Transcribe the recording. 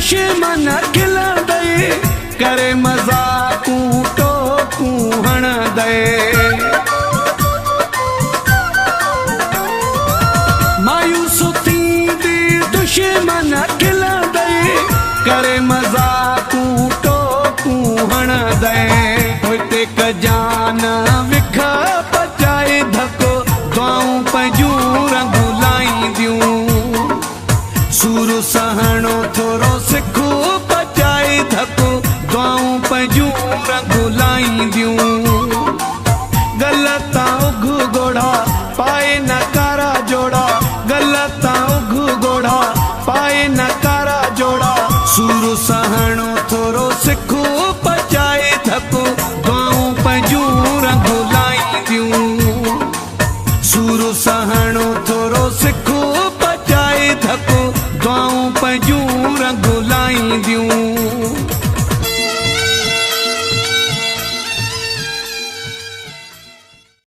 दुश्मन खिलंदई करे मज़ाकूं टोकूं हणंदई मायूस थींदी दुश्मन खिलंदई करे मज़ाकूं टोकूं हणंदई हिते कजान विख पचाए धको दुआऊं पंहिंजूं रंगूं लाईंदियूं सूर सहणो थोरो सिखो पचाए धको दुआऊं पंहिंजूं रंगूं लाईंदियूं गलता उघ गोड़ा पाए न कारा जोड़ा गलता उघ गोड़ा पाए न कारा जोड़ा सूर सहणो थोरो सिखो पचाए धको दुआऊं पंहिंजूं रंगूं लाईंदियूं सूर सहणो थोरो सिखो पचाए धको दुआऊं पंहिंजूं रंगूं लाईंदियूं